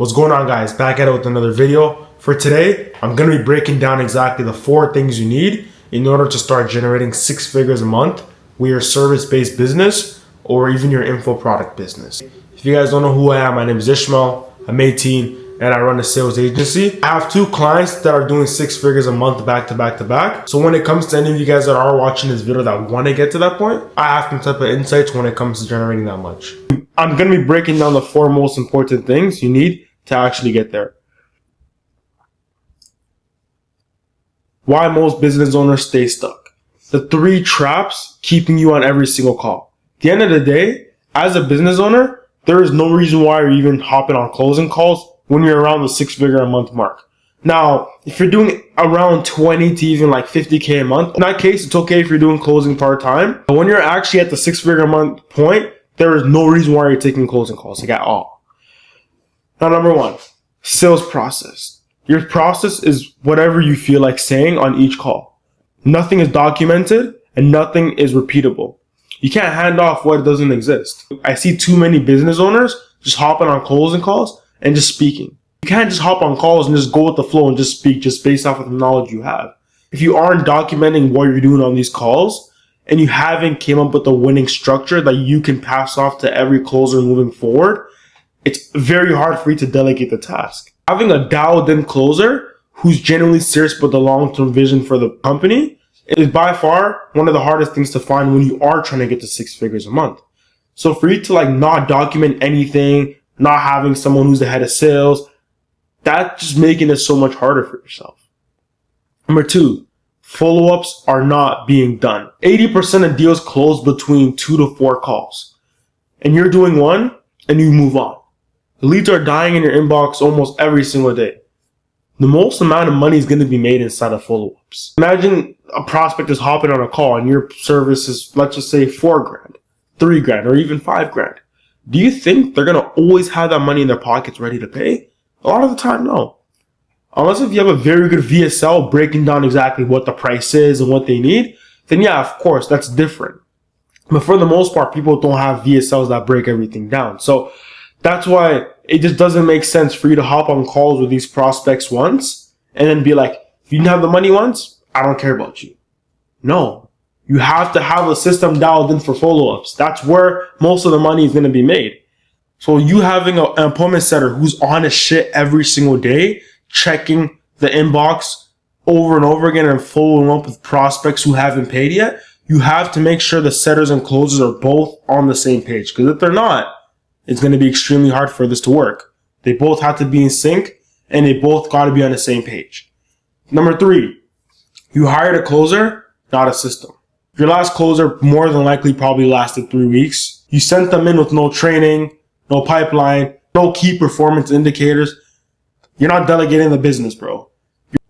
What's going on, guys? Back at it with another video. For today, I'm going to be breaking down exactly the 4 things you need in order to start generating 6 figures a month with your service-based business or even your info product business. If you guys don't know who I am, my name is Ishmael. I'm 18 and I run a sales agency. I have 2 clients that are doing 6 figures a month back to back to back. So when it comes to any of you guys that are watching this video that want to get to that point, I have some type of insights when it comes to generating that much. I'm going to be breaking down the 4 most important things you need to actually get there. Why most business owners stay stuck. The 3 traps keeping you on every single call. At the end of the day, as a business owner, there is no reason why you're even hopping on closing calls when you're around the 6 figure a month mark. Now, if you're doing around 20 to even like 50K a month, in that case, it's okay if you're doing closing part-time. But when you're actually at the 6 figure a month point, there is no reason why you're taking closing calls, like at all. Now, number 1, sales process. Your process is whatever you feel like saying on each call. Nothing is documented and nothing is repeatable. You can't hand off what doesn't exist. I see too many business owners just hopping on closing calls and just speaking. You can't just hop on calls and just go with the flow and just speak just based off of the knowledge you have. If you aren't documenting what you're doing on these calls and you haven't came up with a winning structure that you can pass off to every closer moving forward, it's very hard for you to delegate the task. Having a dialed-in closer who's genuinely serious about the long-term vision for the company is by far one of the hardest things to find when you are trying to get to 6 figures a month. So for you to not document anything, not having someone who's the head of sales, that's just making it so much harder for yourself. Number 2, follow-ups are not being done. 80% of deals close between 2 to 4 calls. And you're doing 1 and you move on. The leads are dying in your inbox almost every single day. The most amount of money is going to be made inside of follow-ups. Imagine a prospect is hopping on a call and your service is, let's just say, $4,000, $3,000, or even $5,000. Do you think they're going to always have that money in their pockets ready to pay? A lot of the time, no. Unless if you have a very good VSL breaking down exactly what the price is and what they need, then yeah, of course, that's different. But for the most part, people don't have VSLs that break everything down. So that's why it just doesn't make sense for you to hop on calls with these prospects once and then be like, if you didn't have the money once, I don't care about you. No. You have to have a system dialed in for follow-ups. That's where most of the money is going to be made. So you having an appointment setter who's on his shit every single day, checking the inbox over and over again and following up with prospects who haven't paid yet, you have to make sure the setters and closers are both on the same page. Because if they're not, it's going to be extremely hard for this to work. They both have to be in sync and they both got to be on the same page. Number 3, you hired a closer, not a system. Your last closer more than likely probably lasted 3 weeks. You sent them in with no training, no pipeline, no key performance indicators. You're not delegating the business, bro.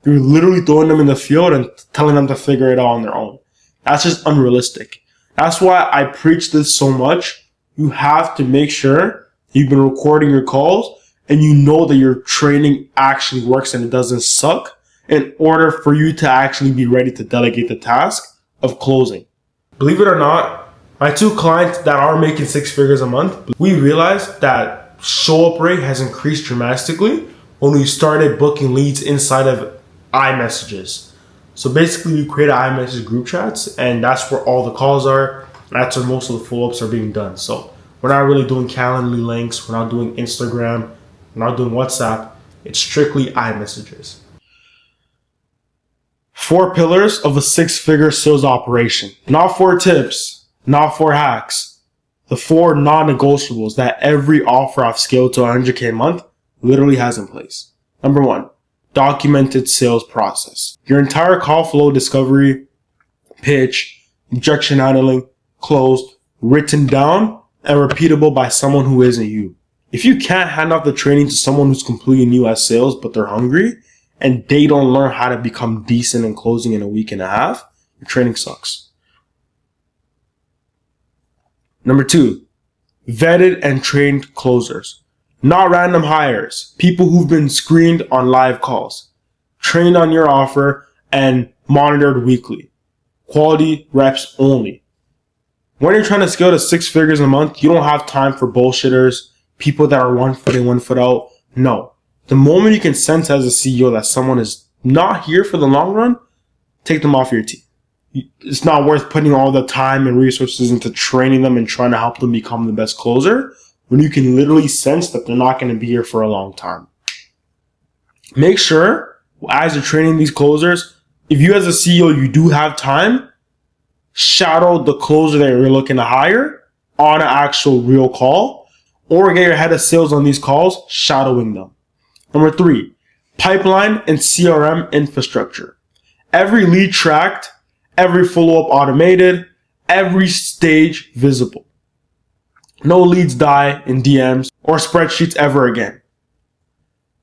You're literally throwing them in the field and telling them to figure it out on their own. That's just unrealistic. That's why I preach this so much. You have to make sure you've been recording your calls and you know that your training actually works and it doesn't suck in order for you to actually be ready to delegate the task of closing. Believe it or not, my 2 clients that are making 6 figures a month, we realized that show-up rate has increased dramatically when we started booking leads inside of iMessages. So basically we create iMessage group chats and that's where all the calls are. That's where most of the follow-ups are being done. So we're not really doing Calendly links. We're not doing Instagram. We're not doing WhatsApp. It's strictly iMessages. 4 pillars of a 6-figure sales operation. Not 4 tips, not 4 hacks. The 4 non-negotiables that every offer I've scaled to 100K a month literally has in place. Number 1, documented sales process. Your entire call flow discovery, pitch, objection handling, closed, written down, and repeatable by someone who isn't you. If you can't hand off the training to someone who's completely new at sales, but they're hungry, and they don't learn how to become decent in closing in a week and a half, your training sucks. Number 2, vetted and trained closers. Not random hires, people who've been screened on live calls, trained on your offer, and monitored weekly. Quality reps only. When you're trying to scale to 6 figures a month, you don't have time for bullshitters, people that are 1 foot in, 1 foot out, No. The moment you can sense as a CEO that someone is not here for the long run, take them off your team. It's not worth putting all the time and resources into training them and trying to help them become the best closer when you can literally sense that they're not going to be here for a long time. Make sure as you're training these closers, if you as a CEO, you do have time, shadow the closer that you're looking to hire on an actual real call, or get your head of sales on these calls, shadowing them. Number 3, pipeline and CRM infrastructure. Every lead tracked, every follow-up automated, every stage visible. No leads die in DMs or spreadsheets ever again.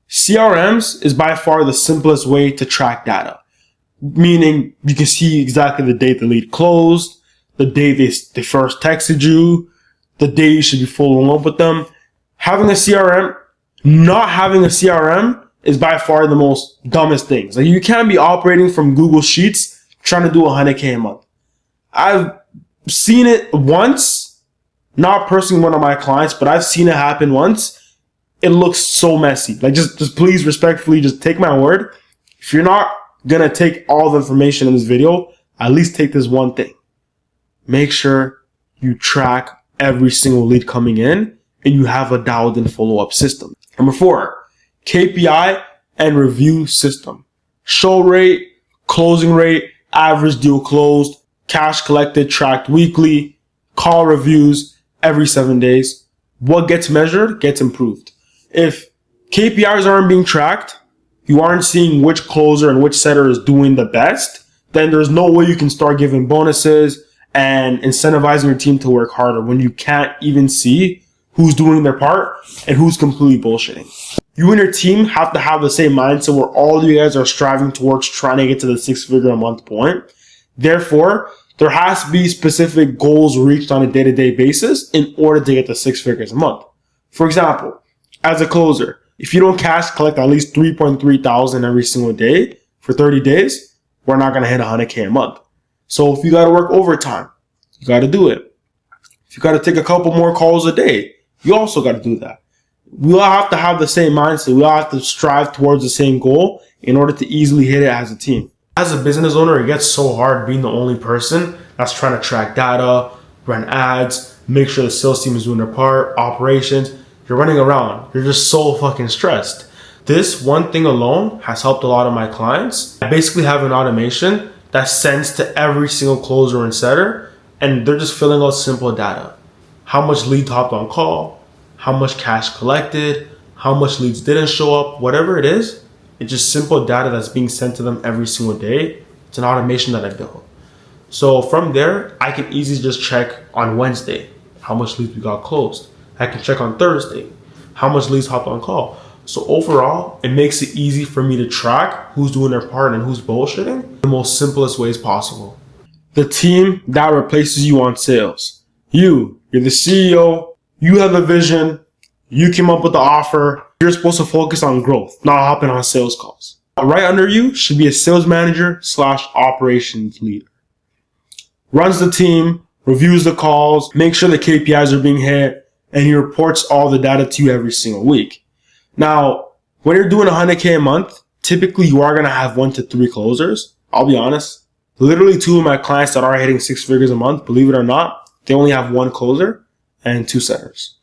CRMs is by far the simplest way to track data, meaning you can see exactly the date the lead closed, the day they first texted you, the day you should be following up with them. Not having a CRM is by far the most dumbest things. Like, you can't be operating from Google Sheets trying to do 100K a month. I've seen it once, not personally one of my clients, but I've seen it happen once. It looks so messy. Like, just please respectfully, just take my word. If you're not gonna take all the information in this video, at least take this one thing. Make sure you track every single lead coming in and you have a dialed in follow-up system. Number 4, KPI and review system. Show rate, closing rate, average deal closed, cash collected tracked weekly, call reviews every 7 days. What gets measured gets improved. If KPIs aren't being tracked, you aren't seeing which closer and which setter is doing the best, then there's no way you can start giving bonuses and incentivizing your team to work harder when you can't even see who's doing their part and who's completely bullshitting. You and your team have to have the same mindset where all of you guys are striving towards trying to get to the 6-figure a month point. Therefore, there has to be specific goals reached on a day-to-day basis in order to get to 6 figures a month. For example, as a closer, if you don't cash collect at least 3.3 thousand every single day for 30 days, we're not going to hit 100K a month. So if you got to work overtime, you got to do it. If you got to take a couple more calls a day, you also got to do that. We all have to have the same mindset. We all have to strive towards the same goal in order to easily hit it as a team. As a business owner, it gets so hard being the only person that's trying to track data, run ads, make sure the sales team is doing their part, operations. You're running around. You're just so fucking stressed. This one thing alone has helped a lot of my clients. I basically have an automation that sends to every single closer and setter, and they're just filling out simple data. How much lead hopped on call, how much cash collected, how much leads didn't show up, whatever it is. It's just simple data that's being sent to them every single day. It's an automation that I built. So from there, I can easily just check on Wednesday how much leads we got closed. I can check on Thursday how much leads hopped on call. So overall, it makes it easy for me to track who's doing their part and who's bullshitting the most simplest ways possible. The team that replaces you on sales. You're the CEO. You have a vision. You came up with the offer. You're supposed to focus on growth, not hopping on sales calls. Right under you should be a sales manager / operations leader. Runs the team, reviews the calls, makes sure the KPIs are being hit, and he reports all the data to you every single week. Now, when you're doing 100K a month, typically you are going to have 1 to 3 closers. I'll be honest. Literally 2 of my clients that are hitting 6 figures a month, believe it or not, they only have 1 closer and 2 setters.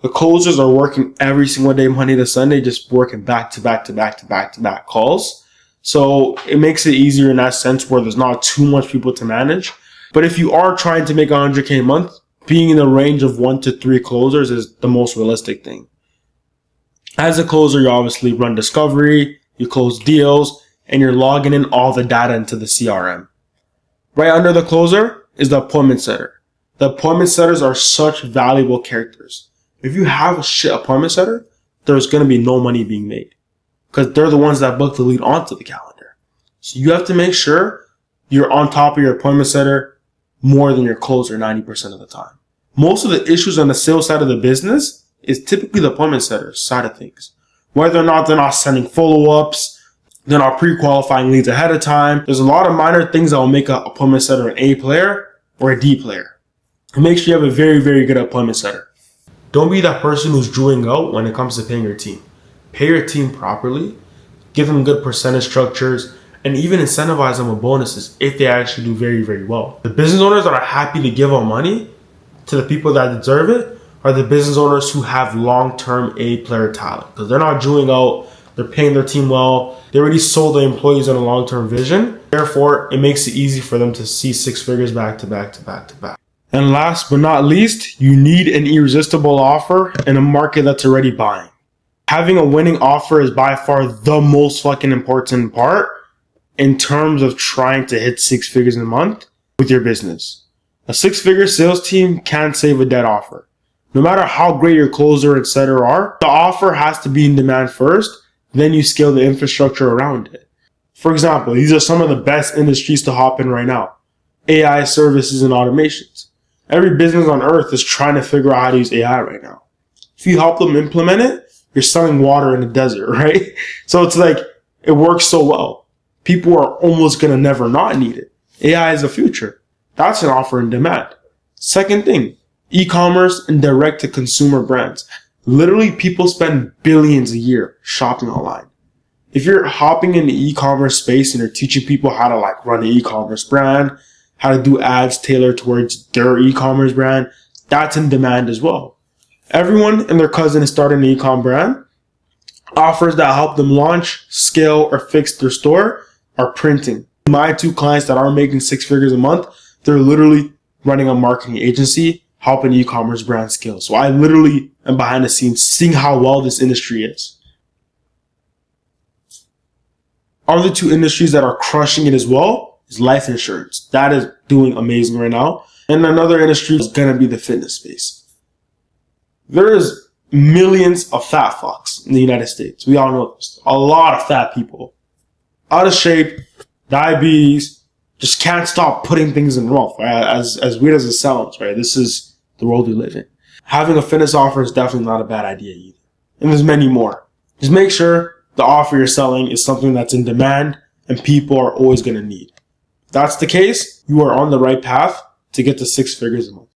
The closers are working every single day, Monday to Sunday, just working back to back calls. So it makes it easier in that sense where there's not too much people to manage. But if you are trying to make 100K a month, being in the range of 1 to 3 closers is the most realistic thing. As a closer, you obviously run discovery, you close deals, and you're logging in all the data into the CRM. Right under the closer is the appointment setter. The appointment setters are such valuable characters. If you have a shit appointment setter, there's going to be no money being made because they're the ones that book the lead onto the calendar. So you have to make sure you're on top of your appointment setter more than your closer 90% of the time. Most of the issues on the sales side of the business is typically the appointment setter side of things. Whether or not they're not sending follow-ups, they're not pre-qualifying leads ahead of time. There's a lot of minor things that will make an appointment setter an A player or a D player. And make sure you have a very, very good appointment setter. Don't be that person who's drooling out when it comes to paying your team. Pay your team properly, give them good percentage structures, and even incentivize them with bonuses if they actually do very, very well. The business owners that are happy to give out money to the people that deserve it are the business owners who have long-term A-player talent, because they're not drilling out, they're paying their team well, they already sold the employees on a long-term vision. Therefore, it makes it easy for them to see six figures back to back to back to back. And last but not least, you need an irresistible offer in a market that's already buying. Having a winning offer is by far the most fucking important part in terms of trying to hit six figures in a month with your business. A six-figure sales team can't save a dead offer. No matter how great your closer, etc. are, the offer has to be in demand first, then you scale the infrastructure around it. For example, these are some of the best industries to hop in right now. AI services and automations. Every business on earth is trying to figure out how to use AI right now. If you help them implement it, you're selling water in the desert, right? So it's like, it works so well. People are almost going to never not need it. AI is the future. That's an offer in demand. Second thing, e-commerce and direct-to-consumer brands. Literally, people spend billions a year shopping online. If you're hopping in the e-commerce space and you're teaching people how to like run an e-commerce brand, how to do ads tailored towards their e-commerce brand, that's in demand as well. Everyone and their cousin is starting an e-com brand. Offers that help them launch, scale, or fix their store are printing. My two clients that are making six figures a month, they're literally running a marketing agency, helping e-commerce brand scale. So I literally am behind the scenes seeing how well this industry is. Other two industries that are crushing it as well is life insurance. That is doing amazing right now. And another industry is going to be the fitness space. There is millions of fat fucks in the United States. We all know this. A lot of fat people. Out of shape, diabetes, just can't stop putting things in their mouth. Right? As weird as it sounds, right? This is the world we live in. Having a fitness offer is definitely not a bad idea either. And there's many more. Just make sure the offer you're selling is something that's in demand and people are always going to need. If that's the case, you are on the right path to get to six figures a month.